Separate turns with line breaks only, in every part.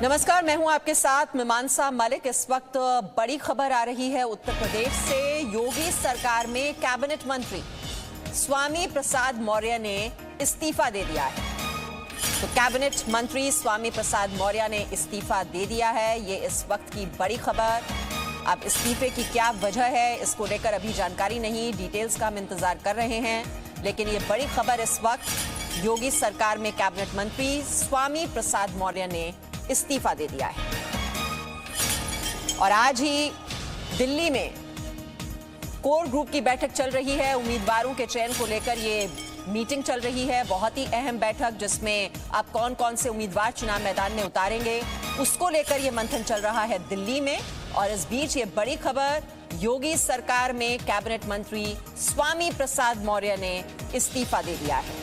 नमस्कार, मैं हूं आपके साथ मीमांसा मलिक। इस वक्त बड़ी खबर आ रही है उत्तर प्रदेश से। योगी सरकार में कैबिनेट मंत्री स्वामी प्रसाद मौर्य ने इस्तीफा दे दिया है। तो कैबिनेट मंत्री स्वामी प्रसाद मौर्य ने इस्तीफा दे दिया है, ये इस वक्त की बड़ी खबर। अब इस्तीफे की क्या वजह है, इसको लेकर अभी जानकारी नहीं, डिटेल्स का हम इंतजार कर रहे हैं। लेकिन ये बड़ी खबर इस वक्त, योगी सरकार में कैबिनेट मंत्री स्वामी प्रसाद मौर्य ने इस्तीफा दे दिया है। और आज ही दिल्ली में कोर ग्रुप की बैठक चल रही है। उम्मीदवारों के चयन को लेकर ये मीटिंग चल रही है, बहुत ही अहम बैठक, जिसमें आप कौन कौन से उम्मीदवार चुनाव मैदान में उतारेंगे उसको लेकर ये मंथन चल रहा है दिल्ली में। और इस बीच ये बड़ी खबर, योगी सरकार में कैबिनेट मंत्री स्वामी प्रसाद मौर्य ने इस्तीफा दे दिया है।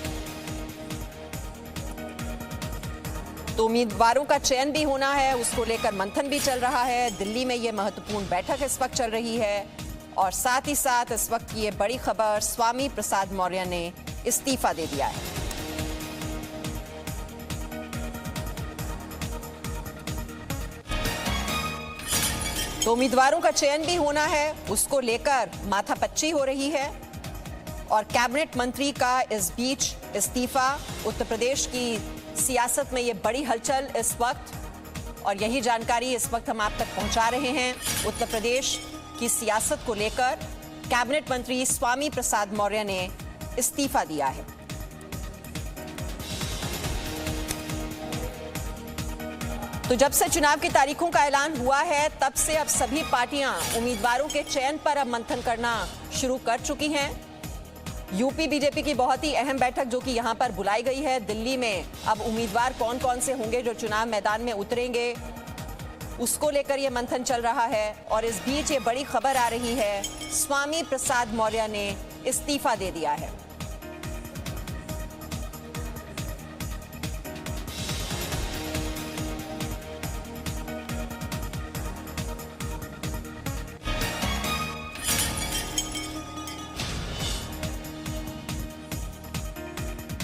तो उम्मीदवारों का चयन भी होना है, उसको लेकर मंथन भी चल रहा है। दिल्ली में ये महत्वपूर्ण बैठक इस वक्त चल रही है। और साथ ही साथ इस वक्त की ये बड़ी खबर, स्वामी प्रसाद मौर्य ने इस्तीफा दे दिया है। तो उम्मीदवारों का चयन भी होना है, उसको लेकर माथापच्ची हो रही है। और कैबिनेट मंत्री का इस बीच इस्तीफा, उत्तर प्रदेश की सियासत में ये बड़ी हलचल इस वक्त। और यही जानकारी इस वक्त हम आप तक पहुंचा रहे हैं। उत्तर प्रदेश की सियासत को लेकर कैबिनेट मंत्री स्वामी प्रसाद मौर्य ने इस्तीफा दिया है। तो जब से चुनाव की तारीखों का ऐलान हुआ है, तब से अब सभी पार्टियां उम्मीदवारों के चयन पर अब मंथन करना शुरू कर चुकी हैं। यूपी बीजेपी की बहुत ही अहम बैठक जो कि यहां पर बुलाई गई है दिल्ली में। अब उम्मीदवार कौन कौन से होंगे जो चुनाव मैदान में उतरेंगे, उसको लेकर यह मंथन चल रहा है। और इस बीच ये बड़ी खबर आ रही है, स्वामी प्रसाद मौर्य ने इस्तीफा दे दिया है।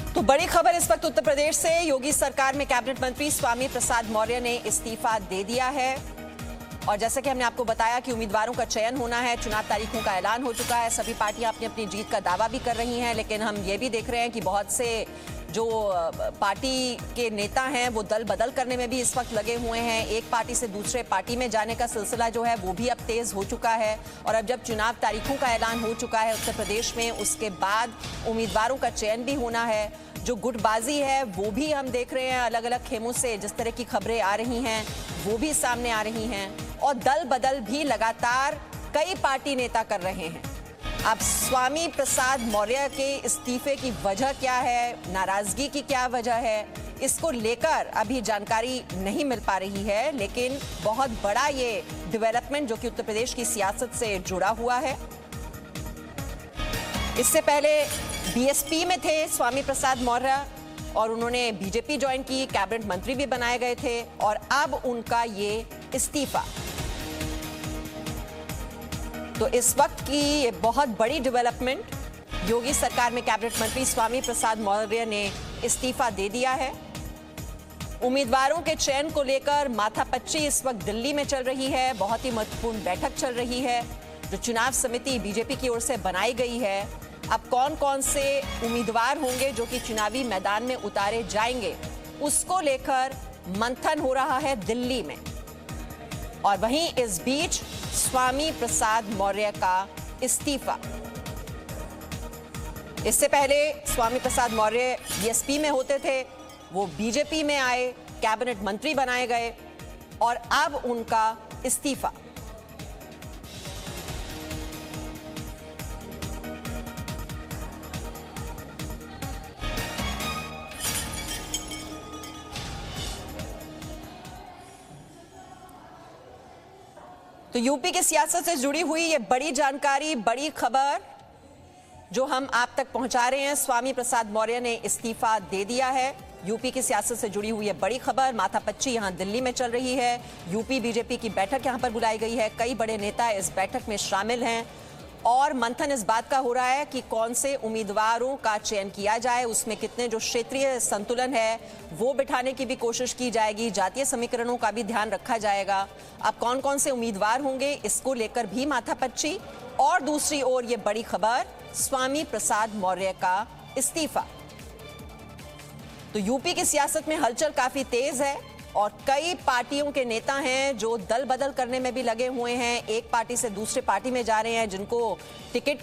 तो बड़ी खबर इस वक्त उत्तर प्रदेश से, योगी सरकार में कैबिनेट मंत्री स्वामी प्रसाद मौर्य ने इस्तीफा दे दिया है। और जैसा कि हमने आपको बताया कि उम्मीदवारों का चयन होना है, चुनाव तारीखों का ऐलान हो चुका है, सभी पार्टियां अपनी अपनी जीत का दावा भी कर रही हैं। लेकिन हम ये भी देख रहे हैं कि बहुत से जो पार्टी के नेता हैं वो दल बदल करने में भी इस वक्त लगे हुए हैं। एक पार्टी से दूसरे पार्टी में जाने का सिलसिला जो है वो भी अब तेज हो चुका है। और अब जब चुनाव तारीखों का ऐलान हो चुका है उत्तर प्रदेश में, उसके बाद उम्मीदवारों का चयन भी होना है। जो गुटबाजी है वो भी हम देख रहे हैं, अलग अलग खेमों से जिस तरह की खबरें आ रही हैं वो भी सामने आ रही हैं। और दल बदल भी लगातार कई पार्टी नेता कर रहे हैं। अब स्वामी प्रसाद मौर्य के इस्तीफे की वजह क्या है, नाराजगी की क्या वजह है, इसको लेकर अभी जानकारी नहीं मिल पा रही है। लेकिन बहुत बड़ा ये डेवलपमेंट जो कि उत्तर प्रदेश की सियासत से जुड़ा हुआ है। इससे पहले बीएसपी में थे स्वामी प्रसाद मौर्य और उन्होंने बीजेपी ज्वाइन की, कैबिनेट मंत्री भी बनाए गए थे। और अब उनका ये इस्तीफा, तो इस वक्त की ये बहुत बड़ी डेवलपमेंट, योगी सरकार में कैबिनेट मंत्री स्वामी प्रसाद मौर्य ने इस्तीफा दे दिया है। उम्मीदवारों के चयन को लेकर माथापच्ची इस वक्त दिल्ली में चल रही है, बहुत ही महत्वपूर्ण बैठक चल रही है जो चुनाव समिति बीजेपी की ओर से बनाई गई है। अब कौन कौन से उम्मीदवार होंगे जो कि चुनावी मैदान में उतारे जाएंगे, उसको लेकर मंथन हो रहा है दिल्ली में। और वहीं इस बीच स्वामी प्रसाद मौर्य का इस्तीफा, इससे पहले स्वामी प्रसाद मौर्य बीएसपी में होते थे, वो बीजेपी में आए, कैबिनेट मंत्री बनाए गए और अब उनका इस्तीफा। तो यूपी की सियासत से जुड़ी हुई ये बड़ी जानकारी, बड़ी खबर जो हम आप तक पहुंचा रहे हैं, स्वामी प्रसाद मौर्य ने इस्तीफा दे दिया है। यूपी की सियासत से जुड़ी हुई ये बड़ी खबर, माथापच्ची यहां दिल्ली में चल रही है। यूपी बीजेपी की बैठक यहां पर बुलाई गई है, कई बड़े नेता इस बैठक में शामिल हैं। और मंथन इस बात का हो रहा है कि कौन से उम्मीदवारों का चयन किया जाए, उसमें कितने जो क्षेत्रीय संतुलन है वो बिठाने की भी कोशिश की जाएगी, जातीय समीकरणों का भी ध्यान रखा जाएगा। अब कौन कौन से उम्मीदवार होंगे इसको लेकर भी माथापच्ची। और दूसरी ओर ये बड़ी खबर, स्वामी प्रसाद मौर्य का इस्तीफा। तो यूपी की सियासत में हलचल काफी तेज है और कई पार्टियों के नेता हैं जो दल बदल करने में भी लगे हुए हैं, एक पार्टी से दूसरे पार्टी में जा रहे हैं, जिनको टिकट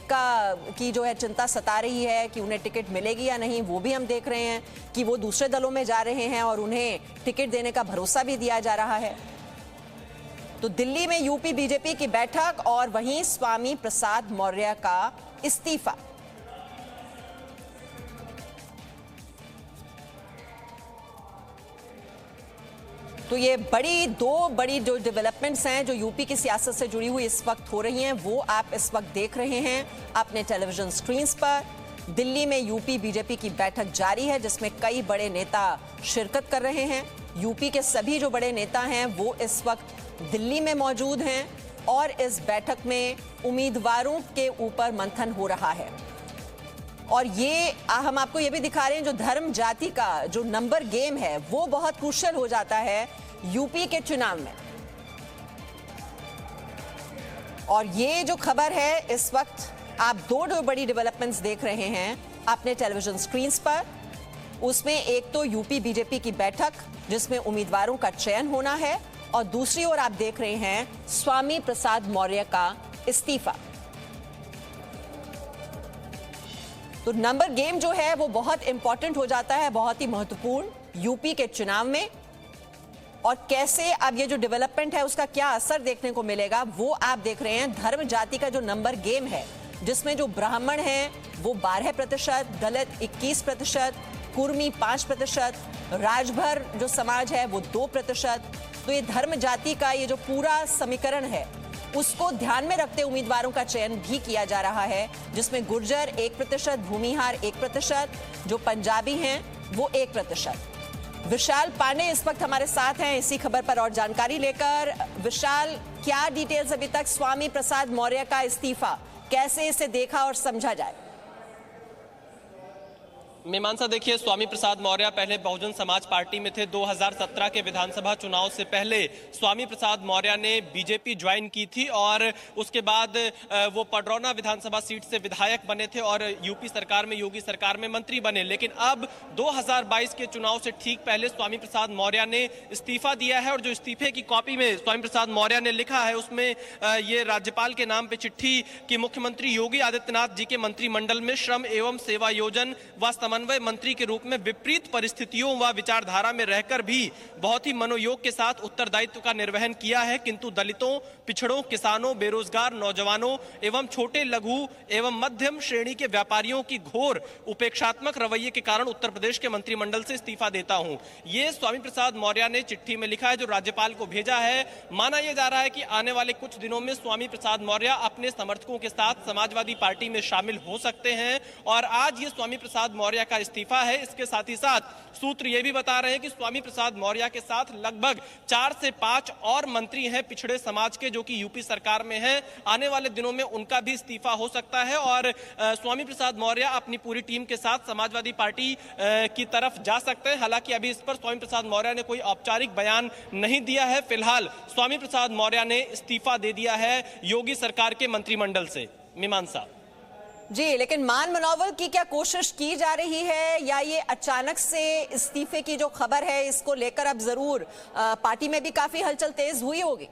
की जो है चिंता सता रही है कि उन्हें टिकट मिलेगी या नहीं, वो भी हम देख रहे हैं कि वो दूसरे दलों में जा रहे हैं और उन्हें टिकट देने का भरोसा भी दिया जा रहा है। तो दिल्ली में यूपी बीजेपी की बैठक और वहीं स्वामी प्रसाद मौर्य का इस्तीफा। तो ये दो बड़ी जो डेवलपमेंट्स हैं जो यूपी की सियासत से जुड़ी हुई इस वक्त हो रही हैं, वो आप इस वक्त देख रहे हैं अपने टेलीविजन स्क्रीन्स पर। दिल्ली में यूपी बीजेपी की बैठक जारी है जिसमें कई बड़े नेता शिरकत कर रहे हैं। यूपी के सभी जो बड़े नेता हैं वो इस वक्त दिल्ली में मौजूद हैं और इस बैठक में उम्मीदवारों के ऊपर मंथन हो रहा है। और ये हम आपको ये भी दिखा रहे हैं, जो धर्म जाति का जो नंबर गेम है वो बहुत क्रूशियल हो जाता है यूपी के चुनाव में। और ये जो खबर है इस वक्त आप दो बड़ी डेवलपमेंट्स देख रहे हैं अपने टेलीविजन स्क्रीन्स पर। उसमें एक तो यूपी बीजेपी की बैठक जिसमें उम्मीदवारों का चयन होना है और दूसरी ओर आप देख रहे हैं स्वामी प्रसाद मौर्य का इस्तीफा। तो नंबर गेम जो है वो बहुत इंपॉर्टेंट हो जाता है, बहुत ही महत्वपूर्ण यूपी के चुनाव में। और कैसे अब ये जो डेवलपमेंट है उसका क्या असर देखने को मिलेगा वो आप देख रहे हैं। धर्म जाति का जो नंबर गेम है जिसमें जो ब्राह्मण हैं वो 12%, दलित 21%, कुर्मी 5%, राजभर जो समाज है वो 2%। तो ये धर्म जाति का ये जो पूरा समीकरण है उसको ध्यान में रखते उम्मीदवारों का चयन भी किया जा रहा है, जिसमें गुर्जर 1%, भूमिहार 1%, जो पंजाबी हैं वो 1%। विशाल पांडे इस वक्त हमारे साथ हैं इसी खबर पर और जानकारी लेकर। विशाल, क्या डिटेल्स अभी तक स्वामी प्रसाद मौर्य का इस्तीफा, कैसे इसे देखा और समझा जाए?
मीमांसा, देखिए, स्वामी प्रसाद मौर्य पहले बहुजन समाज पार्टी में थे। 2017 के विधानसभा चुनाव से पहले स्वामी प्रसाद मौर्य ने बीजेपी ज्वाइन की थी और उसके बाद वो पडरौना विधानसभा सीट से विधायक बने थे और यूपी सरकार में, योगी सरकार में मंत्री बने। लेकिन अब 2022 के चुनाव से ठीक पहले स्वामी प्रसाद मौर्य ने इस्तीफा दिया है और जो इस्तीफे की कॉपी में स्वामी प्रसाद मौर्य ने लिखा है उसमें ये राज्यपाल के नाम पे चिट्ठी कि मुख्यमंत्री योगी आदित्यनाथ जी के मंत्रिमंडल में श्रम एवं सेवा योजन व समन्वय मंत्री के रूप में विपरीत परिस्थितियों व विचारधारा में रहकर भी बहुत ही मनोयोग के साथ उत्तरदायित्व का निर्वहन किया है, किंतु दलितों, पिछड़ों, किसानों, बेरोजगार नौजवानों एवं छोटे लघु एवं मध्यम श्रेणी के व्यापारियों की घोर उपेक्षात्मक रवैये के कारण उत्तर प्रदेश के मंत्रिमंडल से इस्तीफा देता हूं। ये स्वामी प्रसाद मौर्य ने चिट्ठी में लिखा है जो राज्यपाल को भेजा है। माना यह जा रहा है कि आने वाले कुछ दिनों में स्वामी प्रसाद मौर्य अपने समर्थकों के साथ समाजवादी पार्टी में शामिल हो सकते हैं और आज ये स्वामी प्रसाद मौर्य का इस्तीफा है। इसके साथ ही साथ सूत्र ये भी बता रहे हैं कि स्वामी प्रसाद मौर्य के साथ लगभग 4 से 5 और मंत्री हैं पिछड़े समाज के जो कि यूपी सरकार में हैं। आने वाले दिनों में उनका भी इस्तीफा हो सकता है और स्वामी प्रसाद मौर्य अपनी पूरी टीम के साथ समाजवादी पार्टी की तरफ जा सकते हैं। हालांकि अभी इस पर स्वामी प्रसाद मौर्य ने कोई औपचारिक बयान नहीं दिया है। फिलहाल स्वामी प्रसाद मौर्य ने इस्तीफा दे दिया है योगी सरकार के मंत्रिमंडल से। मीमांसा
जी, लेकिन मान मनोवल की क्या कोशिश की जा रही है या ये अचानक से इस्तीफे की जो खबर है इसको लेकर अब जरूर पार्टी में भी काफी हलचल तेज हुई होगी?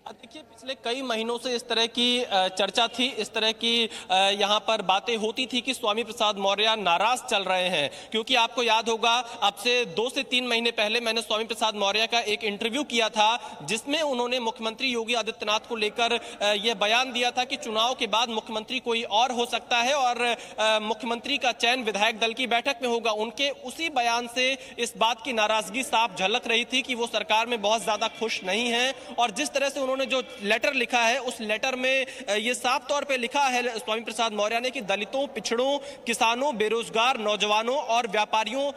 देखिए, पिछले कई महीनों से इस तरह की चर्चा थी, इस तरह की यहाँ पर बातें होती थी कि स्वामी प्रसाद मौर्य नाराज चल रहे हैं, क्योंकि आपको याद होगा अब से 2 से 3 महीने पहले मैंने स्वामी प्रसाद मौर्य का एक इंटरव्यू किया था जिसमें उन्होंने मुख्यमंत्री योगी आदित्यनाथ को लेकर यह बयान दिया था कि चुनाव के बाद मुख्यमंत्री कोई और हो सकता है और मुख्यमंत्री का चयन विधायक दल की बैठक में होगा। उनके उसी बयान से इस बात की नाराजगी साफ झलक रही थी कि वो सरकार में बहुत ज्यादा खुश नहीं है और जिस तरह से उन्होंने जो लेटर लिखा है उस लेटर में ये साफ तौर पे लिखा है स्वामी प्रसाद मौर्य ने कि दलितों, पिछड़ों, किसानों, बेरोजगार नौजवानों और व्यापारियों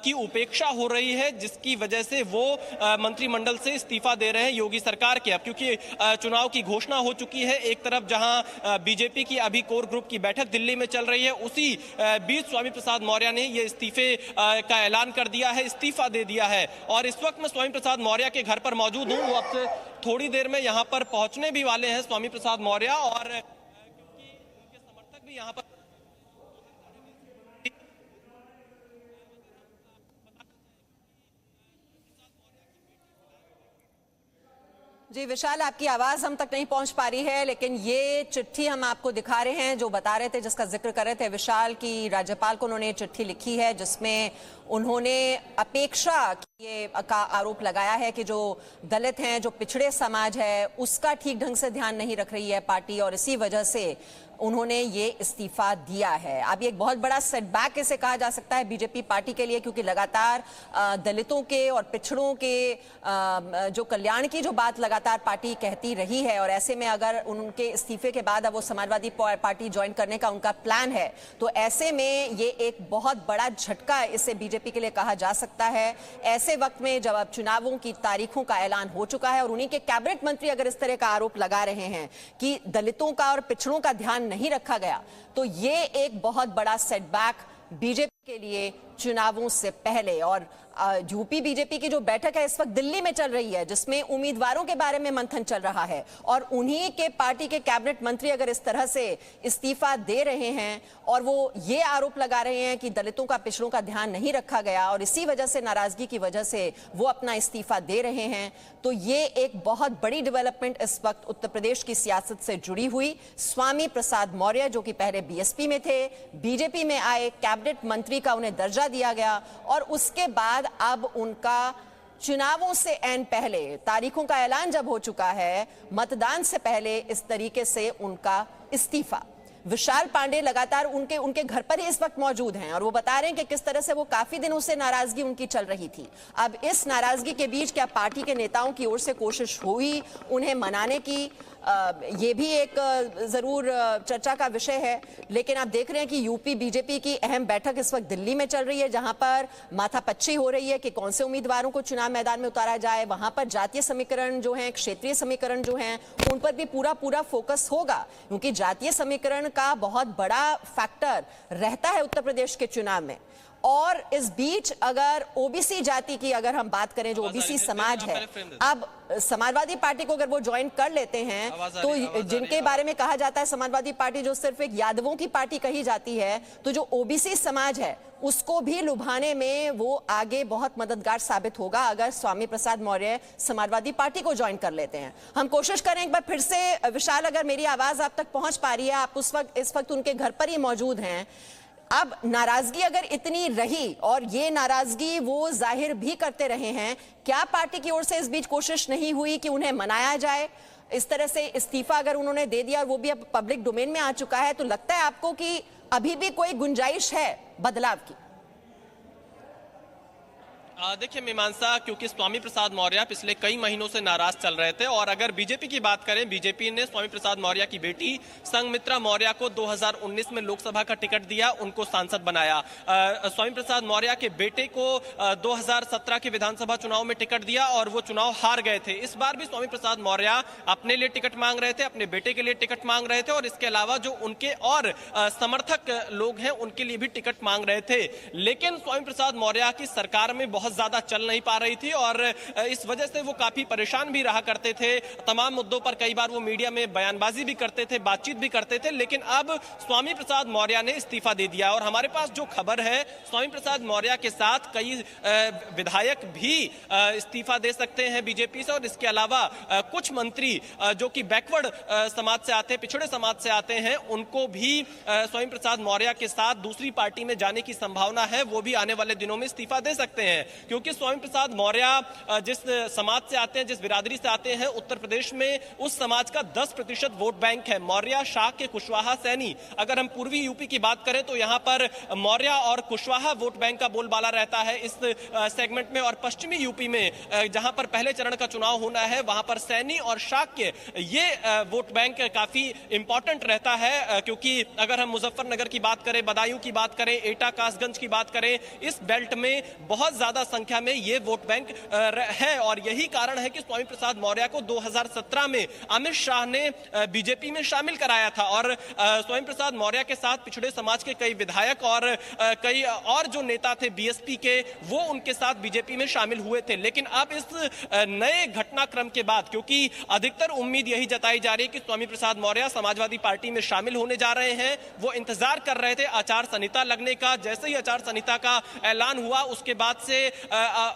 की उपेक्षा हो रही है, जिसकी वजह से वो मंत्रिमंडल से इस्तीफा दे रहे हैं योगी सरकार के। अब क्योंकि चुनाव की घोषणा हो चुकी है, एक तरफ जहां बीजेपी की अभी कोर ग्रुप की बैठक दिल्ली में चल रही है, उसी बीच स्वामी प्रसाद मौर्य ने ये इस्तीफे का ऐलान कर दिया है, इस्तीफा दे दिया है। और इस वक्त मैं स्वामी प्रसाद मौर्य के घर पर मौजूद हूं। वो अब से थोड़ी देर में यहां पर पहुंचने भी वाले हैं स्वामी प्रसाद मौर्य, और क्योंकि उनके समर्थक भी यहां पर
जी विशाल, आपकी आवाज हम तक नहीं पहुंच पा रही है, लेकिन ये चिट्ठी हम आपको दिखा रहे हैं जो बता रहे थे, जिसका जिक्र कर रहे थे विशाल की राज्यपाल को उन्होंने चिट्ठी लिखी है, जिसमें उन्होंने अपेक्षा ये का आरोप लगाया है कि जो दलित हैं, जो पिछड़े समाज है, उसका ठीक ढंग से ध्यान नहीं रख रही है पार्टी, और इसी वजह से उन्होंने ये इस्तीफा दिया है। अब ये एक बहुत बड़ा सेटबैक इसे कहा जा सकता है बीजेपी पार्टी के लिए, क्योंकि लगातार दलितों के और पिछड़ों के जो कल्याण की जो बात लगातार पार्टी कहती रही है, और ऐसे में अगर उनके इस्तीफे के बाद अब वो समाजवादी पार्टी ज्वाइन करने का उनका प्लान है, तो ऐसे में ये एक बहुत बड़ा झटका इसे बीजेपी के लिए कहा जा सकता है। ऐसे वक्त में जब अब चुनावों की तारीखों का ऐलान हो चुका है और उन्हीं के कैबिनेट मंत्री अगर इस तरह का आरोप लगा रहे हैं कि दलितों का और पिछड़ों का ध्यान नहीं रखा गया, तो ये एक बहुत बड़ा सेटबैक बीजेपी के लिए चुनावों से पहले। और यूपी बीजेपी की जो बैठक है इस वक्त दिल्ली में चल रही है, जिसमें उम्मीदवारों के बारे में मंथन चल रहा है, और उन्हीं के पार्टी के कैबिनेट मंत्री अगर इस तरह से इस्तीफा दे रहे हैं और वो ये आरोप लगा रहे हैं कि दलितों का, पिछड़ों का ध्यान नहीं रखा गया और इसी वजह से, नाराजगी की वजह से वो अपना इस्तीफा दे रहे हैं, तो ये एक बहुत बड़ी डेवलपमेंट इस वक्त उत्तर प्रदेश की सियासत से जुड़ी हुई। स्वामी प्रसाद मौर्य जो कि पहले बीएसपी में थे, बीजेपी में आए, कैबिनेट मंत्री का उन्हें दर्जा दिया गया, और उसके बाद अब उनका चुनावों से ऐन पहले, तारीखों का ऐलान जब हो चुका है, मतदान से पहले इस तरीके से उनका इस्तीफा। विशाल पांडे लगातार उनके घर पर ही इस वक्त मौजूद हैं, और वो बता रहे हैं कि किस तरह से वो काफी दिनों से नाराजगी उनकी चल रही थी। अब इस नाराजगी के बीच क्या पार्टी के नेताओं की ओर से कोशिश हुई उन्हें मनाने की? ये भी एक जरूर चर्चा का विषय है। लेकिन आप देख रहे हैं कि यूपी बीजेपी की अहम बैठक इस वक्त दिल्ली में चल रही है, जहां पर माथापच्ची हो रही है कि कौन से उम्मीदवारों को चुनाव मैदान में उतारा जाए। वहां पर जातीय समीकरण जो हैं, क्षेत्रीय समीकरण जो हैं, उन पर भी पूरा फोकस होगा, क्योंकि जातीय समीकरण का बहुत बड़ा फैक्टर रहता है उत्तर प्रदेश के चुनाव में। और इस बीच अगर ओबीसी जाति की अगर हम बात करें, जो ओबीसी समाज है, अब समाजवादी पार्टी को अगर वो ज्वाइन कर लेते हैं, तो जिनके बारे में कहा जाता है समाजवादी पार्टी जो सिर्फ एक यादवों की पार्टी कही जाती है, तो जो ओबीसी समाज है उसको भी लुभाने में वो आगे बहुत मददगार साबित होगा अगर स्वामी प्रसाद मौर्य समाजवादी पार्टी को ज्वाइन कर लेते हैं। हम कोशिश करें एक बार फिर से, विशाल अगर मेरी आवाज आप तक पहुंच पा रही है, आप इस वक्त उनके घर पर ही मौजूद हैं। अब नाराजगी अगर इतनी रही और ये नाराजगी वो जाहिर भी करते रहे हैं, क्या पार्टी की ओर से इस बीच कोशिश नहीं हुई कि उन्हें मनाया जाए? इस तरह से इस्तीफा अगर उन्होंने दे दिया और वो भी अब पब्लिक डोमेन में आ चुका है, तो लगता है आपको कि अभी भी कोई गुंजाइश है बदलाव की?
देखिए मीमांसा, क्योंकि स्वामी प्रसाद मौर्य पिछले कई महीनों से नाराज चल रहे थे, और अगर बीजेपी की बात करें, बीजेपी ने स्वामी प्रसाद मौर्य की बेटी संघमित्रा मौर्य को 2019 में लोकसभा का टिकट दिया, उनको सांसद बनाया। स्वामी प्रसाद मौर्य के बेटे को 2017 के विधानसभा चुनाव में टिकट दिया और वो चुनाव हार गए थे। इस बार भी स्वामी प्रसाद मौर्य अपने लिए टिकट मांग रहे थे, अपने बेटे के लिए टिकट मांग रहे थे, और इसके अलावा जो उनके और समर्थक लोग हैं उनके लिए भी टिकट मांग रहे थे। लेकिन स्वामी प्रसाद मौर्य की सरकार में बहुत ज्यादा चल नहीं पा रही थी, और इस वजह से वो काफी परेशान भी रहा करते थे। तमाम मुद्दों पर कई बार वो मीडिया में बयानबाजी भी करते थे, बातचीत भी करते थे। लेकिन अब स्वामी प्रसाद मौर्य ने इस्तीफा दे दिया, और हमारे पास जो खबर है, स्वामी प्रसाद मौर्य के साथ कई विधायक भी इस्तीफा दे सकते हैं बीजेपी से, और इसके अलावा कुछ मंत्री जो कि बैकवर्ड समाज से आते हैं, पिछड़े समाज से आते हैं, उनको भी स्वामी प्रसाद मौर्य के साथ दूसरी पार्टी में जाने की संभावना है, वो भी आने वाले दिनों में इस्तीफा दे सकते हैं। क्योंकि स्वामी प्रसाद मौर्य जिस समाज से आते हैं, जिस बिरादरी से आते हैं, उत्तर प्रदेश में उस समाज का 10% वोट बैंक है। मौर्य, शाक्य, कुशवाहा, सैनी। अगर हम पूर्वी यूपी की बात करें तो यहाँ पर मौर्य और कुशवाहा वोट बैंक का बोलबाला रहता है इस सेगमेंट में। और पश्चिमी यूपी में जहां पर पहले चरण का चुनाव होना है, वहां पर सैनी और शाक्य ये वोट बैंक काफी इंपॉर्टेंट रहता है, क्योंकि अगर हम मुजफ्फरनगर की बात करें, बदायूं की बात करें, एटा कासगंज की बात करें, इस बेल्ट में बहुत ज्यादा संख्या में ये वोट बैंक है। और यही कारण है कि स्वामी प्रसाद मौर्य को 2017 में अमित शाह ने बीजेपी में शामिल कराया था। और स्वामी प्रसाद मौर्य के साथ पिछड़े समाज के कई विधायक और कई और जो नेता थे बीएसपी के, वो उनके साथ बीजेपी में शामिल हुए थे। लेकिन अब इस नए घटनाक्रम के बाद, क्योंकि अधिकतर उम्मीद यही जताई जा रही है कि स्वामी प्रसाद मौर्य समाजवादी पार्टी में शामिल होने जा रहे हैं। वो इंतजार कर रहे थे आचार संहिता लगने का। जैसे ही आचार संहिता का ऐलान हुआ, उसके बाद से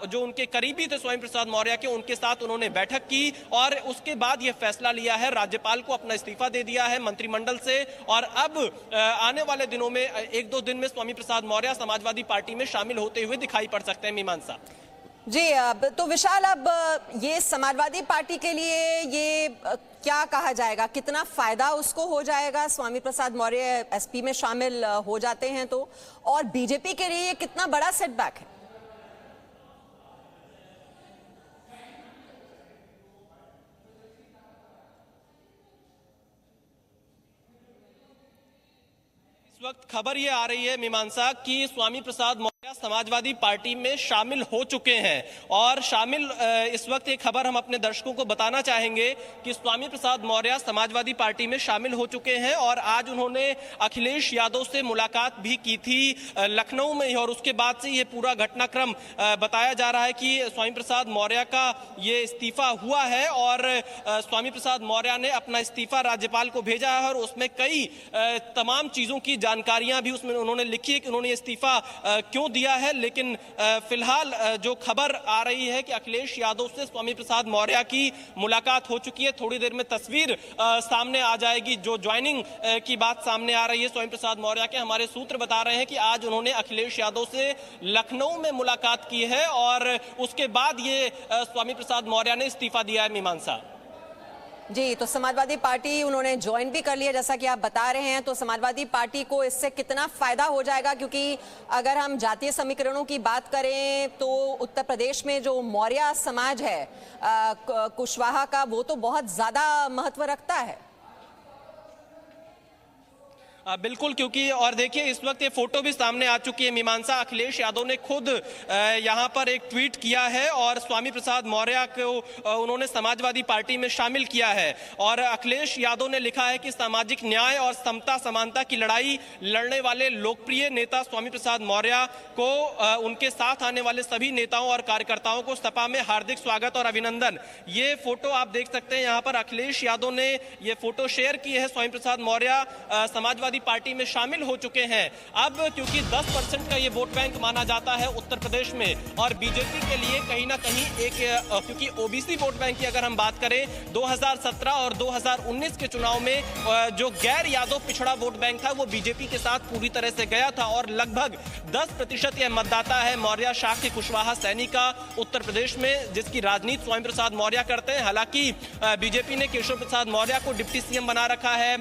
जो उनके करीबी थे स्वामी प्रसाद मौर्य के, उनके साथ उन्होंने बैठक की और उसके बाद यह फैसला लिया है, राज्यपाल को अपना इस्तीफा दे दिया है मंत्रिमंडल से। और अब आने वाले दिनों में 1-2 दिन में स्वामी प्रसाद मौर्य समाजवादी पार्टी में शामिल होते हुए दिखाई पड़ सकते हैं। मीमांसा
जी, अब तो विशाल, अब ये समाजवादी पार्टी के लिए ये क्या कहा जाएगा, कितना फायदा उसको हो जाएगा? स्वामी प्रसाद मौर्य एसपी में शामिल हो जाते हैं तो, और बीजेपी के लिए ये कितना बड़ा सेटबैक है?
इस वक्त खबर ये आ रही है मीमांसा कि स्वामी प्रसाद मौर्य समाजवादी पार्टी में शामिल हो चुके हैं। और शामिल इस वक्त एक खबर हम अपने दर्शकों को बताना चाहेंगे कि स्वामी प्रसाद मौर्य समाजवादी पार्टी में शामिल हो चुके हैं। और आज उन्होंने अखिलेश यादव से मुलाकात भी की थी लखनऊ में ही। और उसके बाद से ये पूरा घटनाक्रम बताया जा रहा है कि स्वामी प्रसाद मौर्य का ये इस्तीफा हुआ है। और स्वामी प्रसाद मौर्य ने अपना इस्तीफा राज्यपाल को भेजा है और उसमें कई तमाम चीजों की जानकारियां भी उसमें उन्होंने लिखी है कि उन्होंने इस्तीफा क्यों दिया है। लेकिन फिलहाल जो खबर आ रही है कि अखिलेश यादव से स्वामी प्रसाद मौर्य की मुलाकात हो चुकी है। थोड़ी देर में तस्वीर सामने आ जाएगी जो ज्वाइनिंग की बात सामने आ रही है स्वामी प्रसाद मौर्य के। हमारे सूत्र बता रहे हैं कि आज उन्होंने अखिलेश यादव से लखनऊ में मुलाकात की है और उसके बाद ये स्वामी प्रसाद मौर्य ने इस्तीफा दिया है। मीमांसा
जी, तो समाजवादी पार्टी उन्होंने ज्वाइन भी कर लिया जैसा कि आप बता रहे हैं, तो समाजवादी पार्टी को इससे कितना फायदा हो जाएगा? क्योंकि अगर हम जातीय समीकरणों की बात करें तो उत्तर प्रदेश में जो मौर्य समाज है कुशवाहा का, वो तो बहुत ज्यादा महत्व रखता है।
बिल्कुल, क्योंकि और देखिए इस वक्त ये फोटो भी सामने आ चुकी है मीमांसा। अखिलेश यादव ने खुद यहाँ पर एक ट्वीट किया है और स्वामी प्रसाद मौर्य को उन्होंने समाजवादी पार्टी में शामिल किया है। और अखिलेश यादव ने लिखा है कि सामाजिक न्याय और समता समानता की लड़ाई लड़ने वाले लोकप्रिय नेता स्वामी प्रसाद मौर्य को उनके साथ आने वाले सभी नेताओं और कार्यकर्ताओं को सपा में हार्दिक स्वागत और अभिनंदन। ये फोटो आप देख सकते हैं, यहाँ पर अखिलेश यादव ने ये फोटो शेयर की है। स्वामी प्रसाद मौर्य समाजवादी पार्टी में शामिल हो चुके हैं। अब क्योंकि 10% का ये वोट बैंक माना जाता है उत्तर प्रदेश में और बीजेपी के लिए कहीं ना कहीं एक, क्योंकि ओबीसी वोट बैंक की अगर हम बात करें 2017 और 2019 के चुनाव में जो गैर यादव पिछड़ा वोट बैंक था वो बीजेपी के साथ पूरी तरह से गया था। और लगभग 10% यह मतदाता है मौर्य, शाक्य, कुशवाहा, सैनी का उत्तर प्रदेश में, जिसकी राजनीति स्वामी प्रसाद मौर्य करते हैं। हालांकि बीजेपी ने केशव प्रसाद मौर्य को डिप्टी सीएम बना रखा है,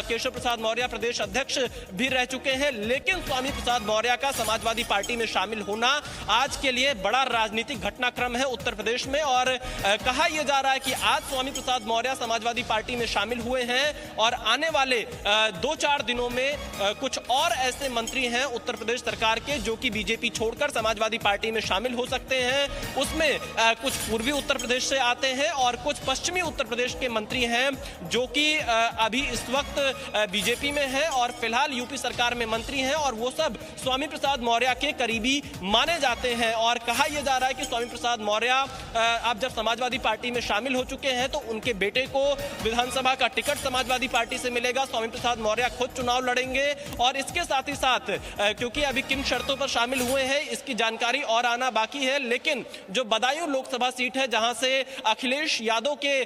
केशव प्रसाद मौर्य प्रदेश अध्यक्ष भी रह चुके हैं। लेकिन स्वामी प्रसाद मौर्य का समाजवादी पार्टी में शामिल होना आज के लिए बड़ा राजनीतिक घटनाक्रम है उत्तर प्रदेश में। और कहा यह जा रहा है कि आज स्वामी प्रसाद मौर्य समाजवादी पार्टी में शामिल हुए हैं और आने वाले 2-4 दिनों में कुछ और ऐसे मंत्री हैं उत्तर प्रदेश सरकार के जो कि बीजेपी छोड़कर समाजवादी पार्टी में शामिल हो सकते हैं। उसमें कुछ पूर्वी उत्तर प्रदेश से आते हैं और कुछ पश्चिमी उत्तर प्रदेश के मंत्री हैं जो कि अभी इस वक्त बीजेपी में है और फिलहाल यूपी सरकार में मंत्री हैं और वो सब स्वामी प्रसाद मौर्य के करीबी माने जाते हैं। और कहा यह जा रहा है कि स्वामी प्रसाद मौर्य अब जब समाजवादी पार्टी में शामिल हो चुके हैं तो उनके बेटे को विधानसभा का टिकट समाजवादी पार्टी से मिलेगा। स्वामी प्रसाद मौर्य खुद चुनाव लड़ेंगे और इसके साथ ही साथ क्योंकि अभी किन शर्तों पर शामिल हुए हैं इसकी जानकारी और आना बाकी है, लेकिन जो बदायूं लोकसभा सीट है जहां से अखिलेश यादव के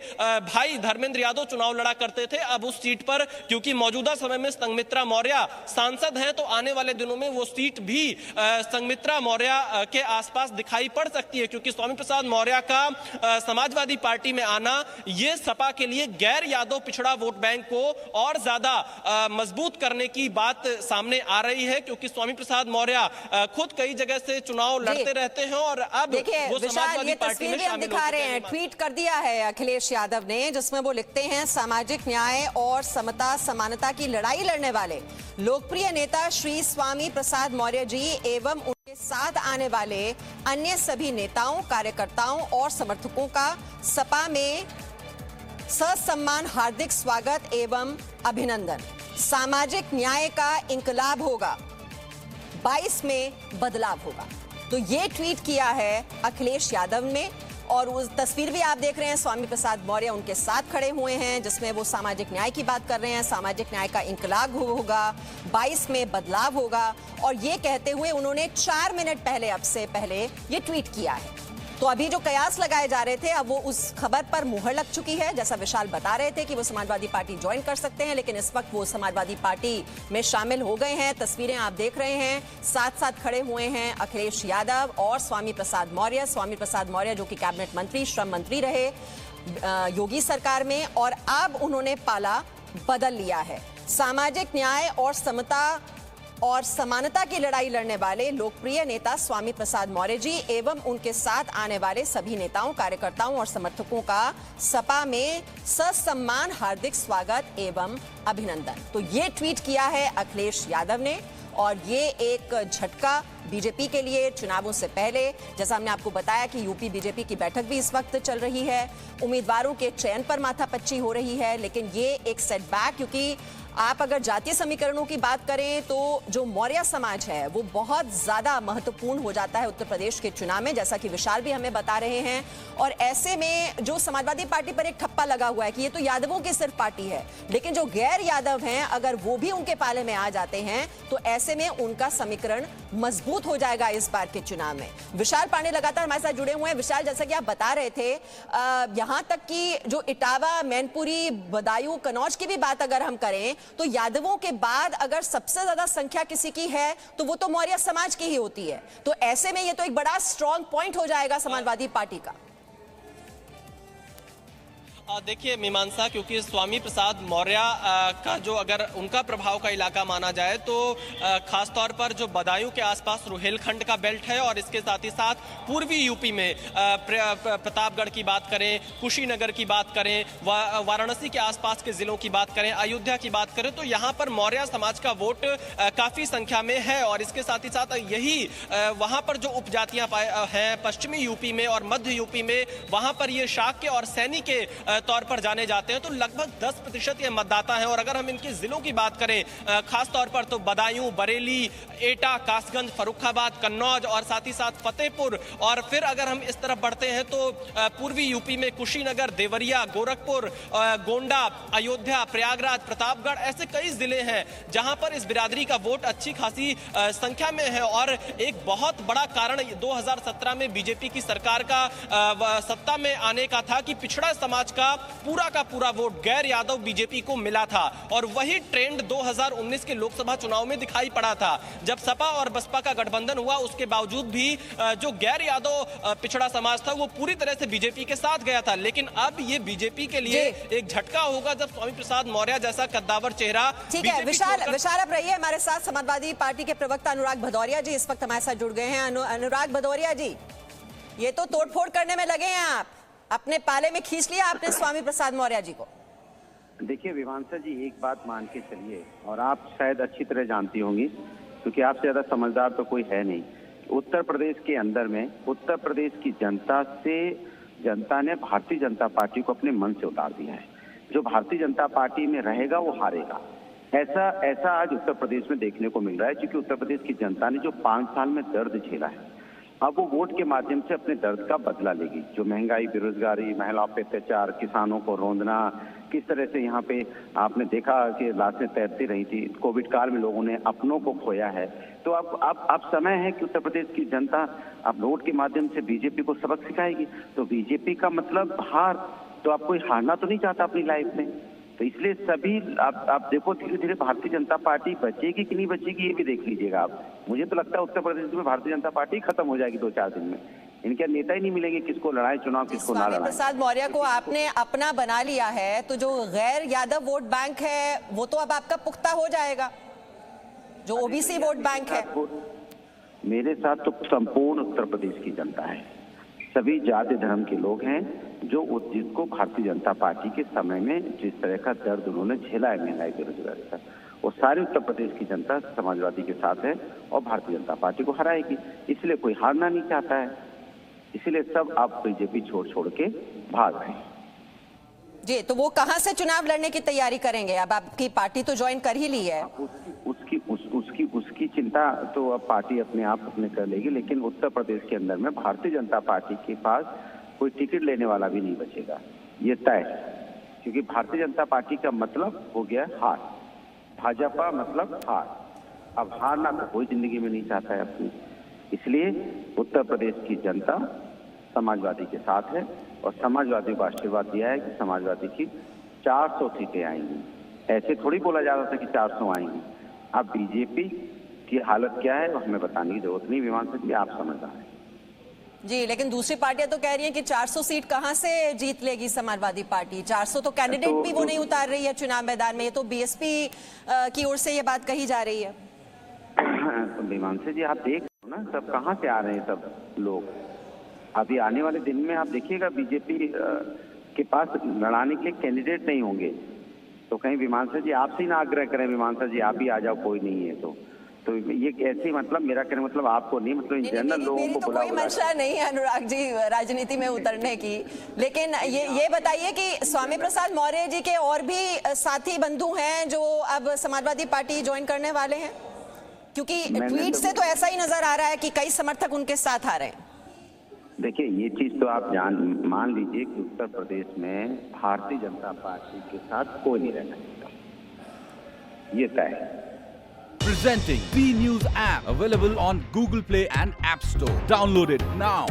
भाई धर्मेंद्र यादव चुनाव लड़ा करते थे, अब उस सीट पर क्योंकि मौजूदा समय में में संघमित्रा मौर्य सांसद हैं तो आने वाले दिनों में वो सीट भी संघमित्रा मौर्य के आसपास दिखाई पड़ सकती है, क्योंकि स्वामी प्रसाद मौर्य का समाजवादी पार्टी में आना ये सपा के लिए गैर यादव पिछड़ा वोट बैंक को और ज्यादा मजबूत करने की बात सामने आ रही है, क्योंकि स्वामी प्रसाद मौर्य खुद कई जगह से चुनाव लड़ते रहते हैं और अब वो समाजवादी पार्टी में शामिल
दिखा रहे हैं। ट्वीट कर दिया है अखिलेश यादव ने, जिसमें वो लिखते हैं, सामाजिक न्याय और समता समानता की लड़ाई लड़ने वाले लोकप्रिय नेता श्री स्वामी प्रसाद मौर्य जी एवं उनके साथ आने वाले अन्य सभी नेताओं, कार्यकर्ताओं और समर्थकों का सपा में ससम्मान हार्दिक स्वागत एवं अभिनंदन। सामाजिक न्याय का इंकलाब होगा, 22 में बदलाव होगा। तो ये ट्वीट किया है अखिलेश यादव ने, और उस तस्वीर भी आप देख रहे हैं, स्वामी प्रसाद मौर्य उनके साथ खड़े हुए हैं, जिसमें वो सामाजिक न्याय की बात कर रहे हैं। सामाजिक न्याय का इंकलाब होगा, 22 में बदलाव होगा, और ये कहते हुए उन्होंने 4 मिनट पहले, अब से पहले ये ट्वीट किया है। तो अभी जो कयास लगाए जा रहे थे, अब वो उस खबर पर मुहर लग चुकी है। जैसा विशाल बता रहे थे कि वो समाजवादी पार्टी ज्वाइन कर सकते हैं, लेकिन इस वक्त वो समाजवादी पार्टी में शामिल हो गए हैं। तस्वीरें आप देख रहे हैं, साथ साथ खड़े हुए हैं अखिलेश यादव और स्वामी प्रसाद मौर्य। स्वामी प्रसाद मौर्य जो कि कैबिनेट मंत्री, श्रम मंत्री रहे योगी सरकार में, और अब उन्होंने पाला बदल लिया है। सामाजिक न्याय और समता और समानता की लड़ाई लड़ने वाले लोकप्रिय नेता स्वामी प्रसाद मौर्य जी एवं उनके साथ आने वाले सभी नेताओं, कार्यकर्ताओं और समर्थकों का सपा में ससम्मान हार्दिक स्वागत एवं अभिनंदन। तो ये ट्वीट किया है अखिलेश यादव ने, और ये एक झटका बीजेपी के लिए चुनावों से पहले। जैसा हमने आपको बताया कि यूपी बीजेपी की बैठक भी इस वक्त चल रही है, उम्मीदवारों के चयन पर माथापच्ची हो रही है, लेकिन ये एक सेटबैक, क्योंकि आप अगर जातीय समीकरणों की बात करें तो जो मौर्य समाज है वो बहुत ज्यादा महत्वपूर्ण हो जाता है उत्तर प्रदेश के चुनाव में, जैसा कि विशाल भी हमें बता रहे हैं। और ऐसे में जो समाजवादी पार्टी पर एक ठप्पा लगा हुआ है कि ये तो यादवों की सिर्फ पार्टी है, लेकिन जो गैर यादव हैं अगर वो भी उनके पाले में आ जाते हैं तो ऐसे में उनका समीकरण मजबूत हो जाएगा इस बार के चुनाव में। विशाल पांडे लगातार हमारे साथ जुड़े हुए हैं। विशाल, जैसा कि आप बता रहे थे, यहां तक कि जो इटावा, मैनपुरी, बदायूं, कन्नौज की भी बात अगर हम करें तो यादवों के बाद अगर सबसे ज्यादा संख्या किसी की है तो वो तो मौर्य समाज की ही होती है। तो ऐसे में ये तो एक बड़ा स्ट्रॉन्ग पॉइंट हो जाएगा समाजवादी पार्टी का।
देखिए मीमांसा, क्योंकि स्वामी प्रसाद मौर्य का जो अगर उनका प्रभाव का इलाका माना जाए तो खासतौर पर जो बदायूं के आसपास रुहेलखंड का बेल्ट है, और इसके साथ ही साथ पूर्वी यूपी में प्रतापगढ़ की बात करें, कुशीनगर की बात करें, वाराणसी के आसपास के जिलों की बात करें, अयोध्या की बात करें, तो यहाँ पर मौर्य समाज का वोट काफी संख्या में है। और इसके साथ ही साथ यही वहाँ पर जो उपजातियां हैं पश्चिमी यूपी में और मध्य यूपी में, वहाँ पर ये शाक्य और सैनी के तौर पर जाने जाते हैं। तो लगभग 10% ये मतदाता हैं। और अगर हम इनके जिलों की बात करें खास तौर पर, तो बदायूं, बरेली, एटा, कासगंज, फर्रुखाबाद, कन्नौज और साथ ही साथ फतेहपुर, और फिर अगर हम इस तरफ बढ़ते हैं तो पूर्वी यूपी में कुशीनगर, देवरिया, गोरखपुर, गोंडा, अयोध्या, प्रयागराज, प्रतापगढ़, ऐसे कई जिले हैं जहां पर इस बिरादरी का वोट अच्छी खासी संख्या में है। और एक बहुत बड़ा कारण 2017 में बीजेपी की सरकार का सत्ता में आने का था कि पिछड़ा समाज का पूरा वोट गैर यादव बीजेपी को मिला था। और वही ट्रेंड 2019 के लोकसभा चुनाव में दिखाई पड़ा था, जब सपा और बसपा का गठबंधन हुआ। उसके बावजूद भी जो गैर यादव पिछड़ा समाज था वो पूरी तरह से बीजेपी के साथ गया था। लेकिन अब ये बीजेपी के लिए एक झटका होगा जब स्वामी प्रसाद मौर्य जैसा कद्दावर चेहरा।
ठीक है विशाल, अब रहिए हमारे साथ समाजवादी पार्टी के प्रवक्ता अनुराग भदौरिया जी इस वक्त हमारे साथ जुड़ गए हैं। अनुराग भदौरिया जी, ये तो तोड़फोड़ करने में लगे हैं, आप अपने पाले में खींच लिया आपने स्वामी प्रसाद मौर्य जी को।
देखिए विवांशा जी, एक बात मान के चलिए, और आप शायद अच्छी तरह जानती होंगी क्योंकि आपसे ज्यादा समझदार तो कोई है नहीं, उत्तर प्रदेश के अंदर में उत्तर प्रदेश की जनता ने भारतीय जनता पार्टी को अपने मन से उतार दिया है। जो भारतीय जनता पार्टी में रहेगा वो हारेगा, ऐसा आज उत्तर प्रदेश में देखने को मिल रहा है। क्योंकि उत्तर प्रदेश की जनता ने जो 5 साल में दर्द झेला है, अब वो वोट के माध्यम से अपने दर्द का बदला लेगी। जो महंगाई, बेरोजगारी, महिलाओं पे अत्याचार, किसानों को रोंदना, किस तरह से यहाँ पे आपने देखा कि लाशें तैरती रही थी, कोविड काल में लोगों ने अपनों को खोया है। तो अब समय है कि उत्तर प्रदेश की जनता अब वोट के माध्यम से बीजेपी को सबक सिखाएगी। तो बीजेपी का मतलब हार, तो आप कोई हारना तो नहीं चाहता अपनी लाइफ में। तो इसलिए सभी आप देखो धीरे धीरे भारतीय जनता पार्टी बचेगी कि नहीं बचेगी ये भी देख लीजिएगा आप। मुझे तो लगता है उत्तर प्रदेश में भारतीय जनता पार्टी खत्म हो जाएगी 2-4 दिन में। इनके नेता ही नहीं मिलेंगे किसको लड़ाए चुनाव, किसको ना
स्वामी
लड़ाए।
प्रसाद मौर्य को आपने अपना बना लिया है, तो जो गैर यादव वोट बैंक है वो तो अब आपका पुख्ता हो जाएगा, जो ओबीसी वोट बैंक है।
मेरे साथ तो संपूर्ण उत्तर प्रदेश की जनता है, सभी जाति धर्म के लोग हैं जो जिसको भारतीय जनता पार्टी के समय में जिस तरह का दर्द उन्होंने झेला है महंगाई बेरोजगारी का, वो सारी उत्तर प्रदेश की जनता समाजवादी के साथ है और भारतीय जनता पार्टी को हराएगी। इसलिए कोई हारना नहीं चाहता है, इसलिए सब आप बीजेपी छोड़ के भाग रहे हैं।
जी, तो वो कहां से चुनाव लड़ने की तैयारी करेंगे? अब आपकी पार्टी तो ज्वाइन कर ही ली है। उसकी चिंता तो अब पार्टी अपने आप अपने कर लेगी, लेकिन उत्तर प्रदेश के अंदर में भारतीय जनता पार्टी के पास कोई टिकट लेने वाला भी नहीं बचेगा, ये तय है। क्योंकि भारतीय जनता पार्टी का मतलब हो गया हार, भाजपा मतलब हार। अब हारना तो कोई जिंदगी में नहीं चाहता है अपनी, इसलिए उत्तर प्रदेश की जनता समाजवादी के साथ है और समाजवादी को आशीर्वाद दिया है कि समाजवादी की 400 सीटें आएंगी। ऐसे थोड़ी बोला जा रहा था कि 400 आएंगी। अब बीजेपी की हालत क्या है वो हमें बताने की जरूरत नहीं, विमान से आप समझदार हैं। जी, लेकिन दूसरी पार्टियां तो कह रही हैं कि 400 सीट कहां से जीत लेगी समाजवादी पार्टी। 400 तो कैंडिडेट भी वो नहीं उतार रही है चुनाव मैदान में, ये तो बीएसपी की ओर से ये बात कही जा रही है।
तो विमानसे जी आप देख लो ना सब कहां से आ रहे हैं सब लोग। अभी आने वाले दिन में आप देखिएगा बीजेपी के पास लड़ाने के लिए कैंडिडेट नहीं होंगे, तो कहीं विमानसे जी आपसे ही ना आग्रह करें विमानसे जी आप ही आ जाओ, कोई नहीं है तो ये ऐसे मतलब मेरा कहने मतलब आपको नहीं, मतलब जनरल लोगों को
तो कोई मंशा नहीं है अनुराग जी राजनीति में उतरने की। लेकिन ये बताइए कि स्वामी प्रसाद मौर्य जी के और भी साथी बंधु हैं जो अब समाजवादी पार्टी ज्वाइन करने वाले हैं, क्योंकि ट्वीट से तो ऐसा ही नजर आ रहा है कि कई समर्थक उनके साथ आ रहे हैं।
देखिए ये चीज तो आप मान लीजिए कि उत्तर प्रदेश में भारतीय जनता पार्टी के साथ कोई नहीं रहना चाहता, ये तय है।
Presenting B News app, available on Google Play and App Store. Download it now.